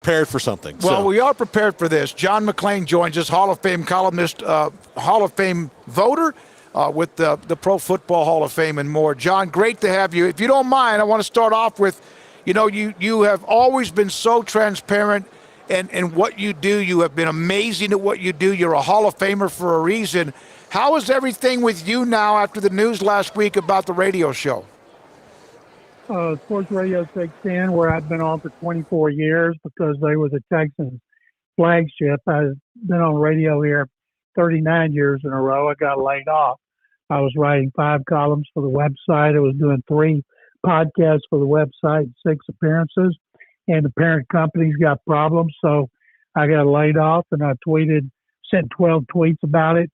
prepared for something. Well, we are prepared for this. John McClain joins us, Hall of Fame columnist, Hall of Fame voter with the Pro Football Hall of Fame and more. John, great to have you. If you don't mind, I want to start off with, you have always been so transparent in what you do. You have been amazing at what you do. You're a Hall of Famer for a reason. How is everything with you now after the news last week about the radio show? Sports Radio 610, where I've been on for 24 years because they were the Texans' flagship. I've been on radio here 39 years in a row. I got laid off. I was writing 5 columns for the website. I was doing 3 podcasts for the website, 6 appearances, and the parent company's got problems. So I got laid off, and I sent 12 tweets about it.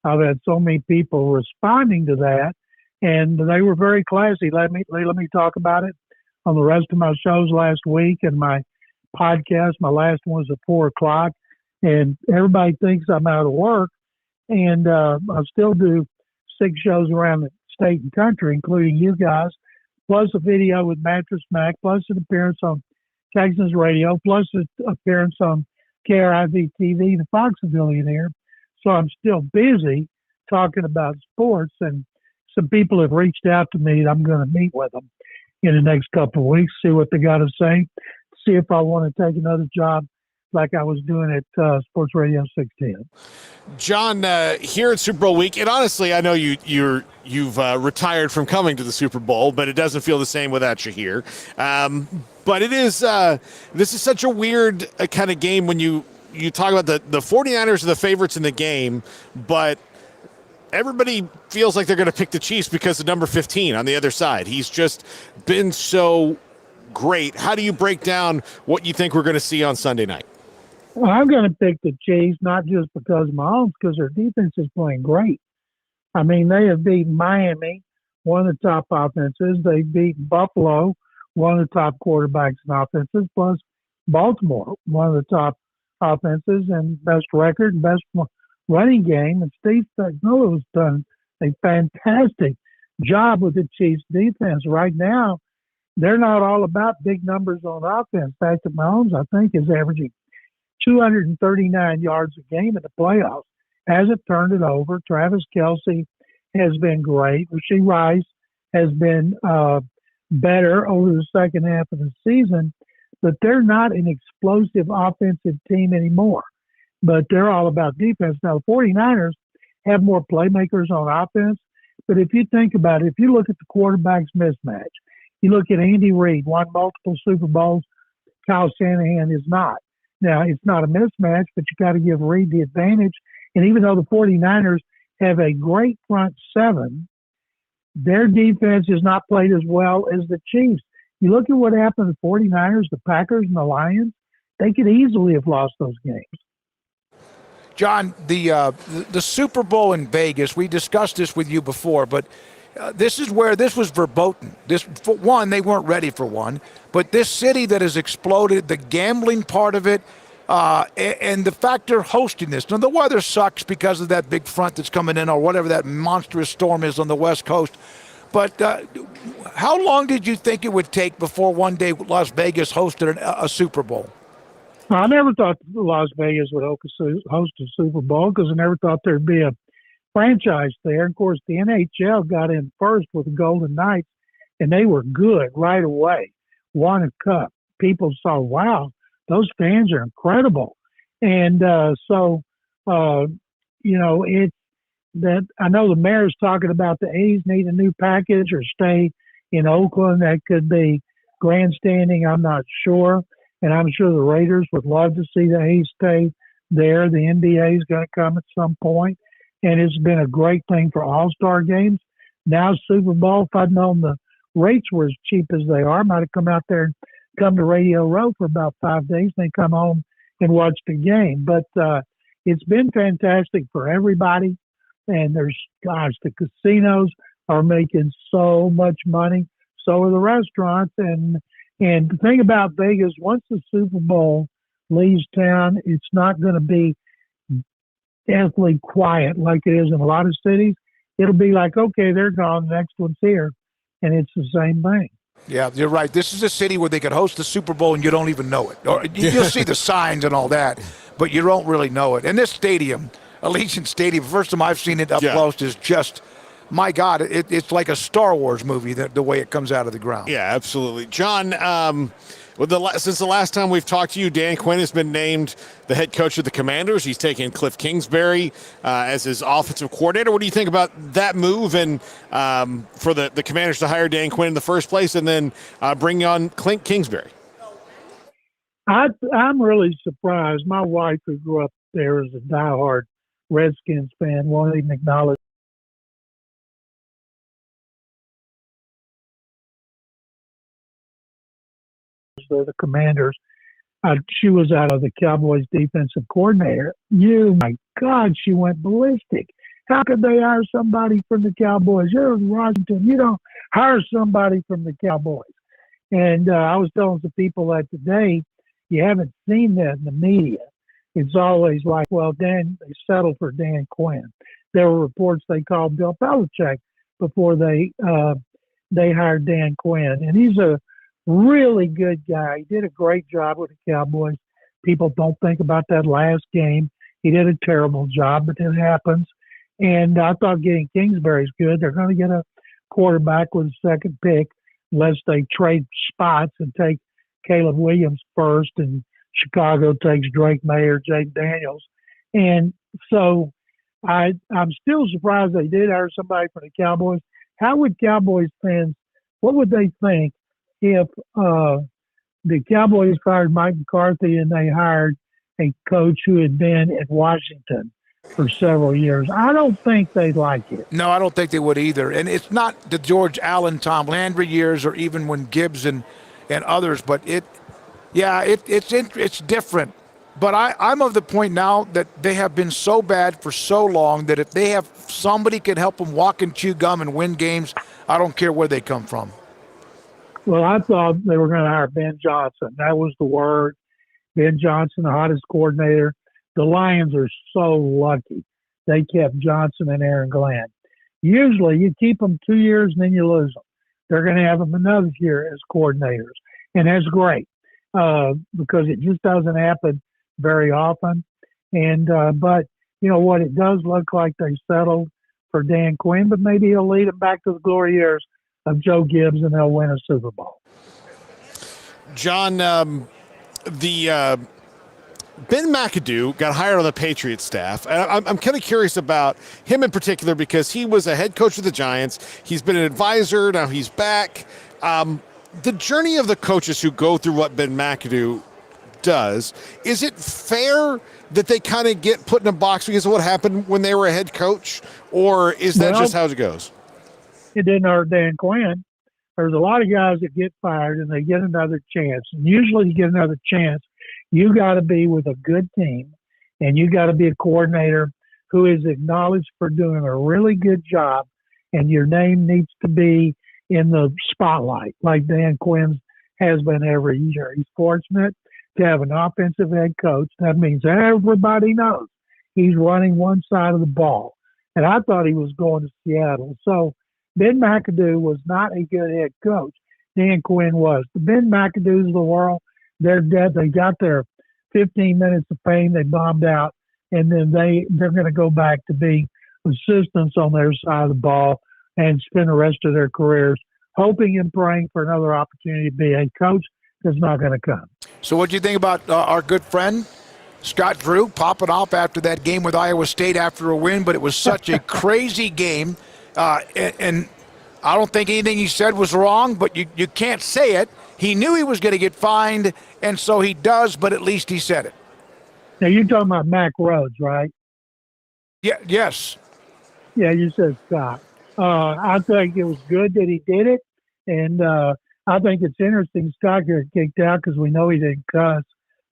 I've had so many people responding to that, and they were very classy. Let me talk about it on the rest of my shows last week and my podcast. My last one was at 4 o'clock, and everybody thinks I'm out of work, and I still do 6 shows around the state and country, including you guys, plus a video with Mattress Mac, plus an appearance on Texans Radio, plus an appearance on KRIV TV, the Fox affiliate here. So I'm still busy talking about sports, and some people have reached out to me. I'm going to meet with them in the next couple of weeks, see what they got to say, see if I want to take another job like I was doing at Sports Radio 610. John, here at Super Bowl week, and honestly, I know you've retired from coming to the Super Bowl, but it doesn't feel the same without you here. But it is this is such a weird kind of game when you talk about the 49ers are the favorites in the game, but everybody feels like they're going to pick the Chiefs because of number 15 on the other side. He's just been so great. How do you break down what you think we're going to see on Sunday night? Well, I'm going to pick the Chiefs, not just because of Mahomes, because their defense is playing great. I mean, they have beaten Miami, one of the top offenses. They've beaten Buffalo, one of the top quarterbacks and offenses, plus Baltimore, one of the top offenses and best record and best running game. And Steve Spagnuolo has done a fantastic job with the Chiefs defense. Right now, they're not all about big numbers on offense. Patrick Mahomes, I think, is averaging 239 yards a game in the playoffs. Hasn't turned it over. Travis Kelce has been great. Rashee Rice has been better over the second half of the season, but they're not an explosive offensive team anymore. But they're all about defense. Now, the 49ers have more playmakers on offense, but if you think about it, if you look at the quarterback's mismatch, you look at Andy Reid, won multiple Super Bowls, Kyle Shanahan is not. Now, it's not a mismatch, but you got to give Reid the advantage. And even though the 49ers have a great front seven, their defense is not played as well as the Chiefs. You look at what happened to the 49ers, the Packers, and the Lions, they could easily have lost those games. John, the Super Bowl in Vegas, we discussed this with you before, but this is where this was verboten. For one, they weren't ready for one, but this city that has exploded, the gambling part of it, and the fact they're hosting this. Now, the weather sucks because of that big front that's coming in or whatever that monstrous storm is on the West Coast. But how long did you think it would take before one day Las Vegas hosted a Super Bowl? I never thought Las Vegas would host a Super Bowl because I never thought there'd be a franchise there. Of course, the NHL got in first with the Golden Knights, and they were good right away. Won a cup. People saw, wow, those fans are incredible. And it's that I know the mayor's talking about the A's need a new package or stay in Oakland. That could be grandstanding. I'm not sure. And I'm sure the Raiders would love to see the A's stay there. The NBA is going to come at some point. And it's been a great thing for all-star games. Now Super Bowl, if I'd known the rates were as cheap as they are, I might have come out there and come to Radio Row for about 5 days and then come home and watch the game. But it's been fantastic for everybody. And the casinos are making so much money. So are the restaurants. And the thing about Vegas, once the Super Bowl leaves town, it's not going to be deathly quiet like it is in a lot of cities. It'll be like, okay, they're gone. The next one's here. And it's the same thing. Yeah, you're right. This is a city where they could host the Super Bowl and you don't even know it. Or you'll see the signs and all that, but you don't really know it. And this stadium, Allegiant Stadium, first time I've seen it up close, is just, my God, it's like a Star Wars movie, the way it comes out of the ground. Yeah, absolutely. John, since the last time we've talked to you, Dan Quinn has been named the head coach of the Commanders. He's taken Cliff Kingsbury as his offensive coordinator. What do you think about that move and for the Commanders to hire Dan Quinn in the first place and then bring on Clint Kingsbury? I'm really surprised. My wife, who grew up there, is a diehard Redskins fan, won't even acknowledge they're the Commanders. She was out of the Cowboys defensive coordinator. My God, she went ballistic. How could they hire somebody from the Cowboys? You're in Washington. You don't hire somebody from the Cowboys. And I was telling some people that today, you haven't seen that in the media. It's always like, well, they settled for Dan Quinn. There were reports they called Bill Belichick before they hired Dan Quinn. And he's a really good guy. He did a great job with the Cowboys. People don't think about that last game. He did a terrible job, but it happens. And I thought getting Kingsbury's good. They're going to get a quarterback with a second pick unless they trade spots and take Caleb Williams first and Chicago takes Drake Mayer, Jake Daniels. And so I'm still surprised they did hire somebody from the Cowboys. How would Cowboys fans, what would they think if the Cowboys fired Mike McCarthy and they hired a coach who had been at Washington for several years? I don't think they'd like it. No, I don't think they would either. And it's not the George Allen, Tom Landry years or even when Gibbs and others, but it's different. But I'm of the point now that they have been so bad for so long that if they have somebody can help them walk and chew gum and win games, I don't care where they come from. Well, I thought they were going to hire Ben Johnson. That was the word. Ben Johnson, the hottest coordinator. The Lions are so lucky they kept Johnson and Aaron Glenn. Usually you keep them 2 years and then you lose them. They're going to have them another year as coordinators. And that's great because it just doesn't happen very often. And but, you know what, it does look like they settled for Dan Quinn, but maybe he'll lead them back to the glory years of Joe Gibbs and they'll win a Super Bowl. John, Ben McAdoo got hired on the Patriots staff. And I'm kind of curious about him in particular because he was a head coach of the Giants. He's been an advisor. Now he's back. The journey of the coaches who go through what Ben McAdoo does, is it fair that they kind of get put in a box because of what happened when they were a head coach? Or is that just how it goes? It didn't hurt Dan Quinn. There's a lot of guys that get fired and they get another chance. And usually you get another chance, you got to be with a good team and you got to be a coordinator who is acknowledged for doing a really good job, and your name needs to be in the spotlight like Dan Quinn has been every year. He's fortunate to have an offensive head coach. That means everybody knows he's running one side of the ball. And I thought he was going to Seattle. So Ben McAdoo was not a good head coach. Dan Quinn was. The Ben McAdoos of the world, they're dead. They got their 15 minutes of fame. They bombed out. And then they're going to go back to being assistants on their side of the ball and spend the rest of their careers hoping and praying for another opportunity to be a coach that's not going to come. So what do you think about our good friend Scott Drew popping off after that game with Iowa State after a win? But it was such a crazy game. And I don't think anything he said was wrong, but you can't say it. He knew he was going to get fined, and so he does, but at least he said it. Now, you're talking about Mac Rhodes, right? Yeah. Yes. Yeah, you said Scott. I think it was good that he did it, and I think it's interesting Scott got kicked out because we know he didn't cuss.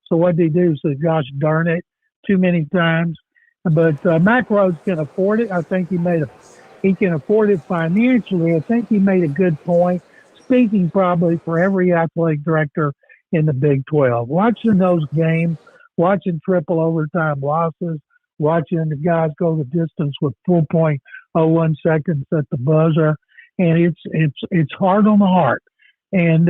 So what did he do? So, gosh darn it, too many times. But Mac Rhodes can afford it. I think he can afford it financially. I think he made a good point, speaking probably for every athletic director in the Big 12. Watching those games, watching triple overtime losses, watching the guys go the distance with 4.01 seconds at the buzzer, and it's hard on the heart And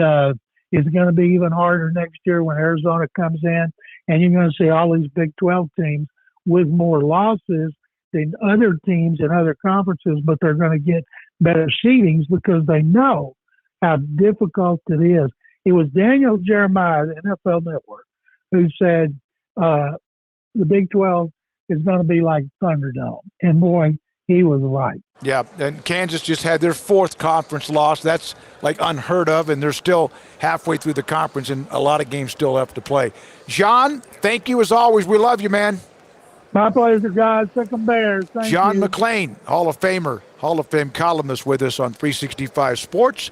it's going to be even harder next year when Arizona comes in, and you're going to see all these Big 12 teams with more losses than other teams in other conferences, but they're going to get better seedings because they know how difficult it is. It was Daniel Jeremiah, the NFL Network, who said the Big 12 is going to be like Thunderdome. And boy, he was right. Yeah, and Kansas just had their 4th conference loss. That's like unheard of, and they're still halfway through the conference, and a lot of games still left to play. John, thank you as always. We love you, man. My pleasure, guys. Sick 'em Bears. Thank John you. McClain, Hall of Famer, Hall of Fame columnist with us on 365 Sports.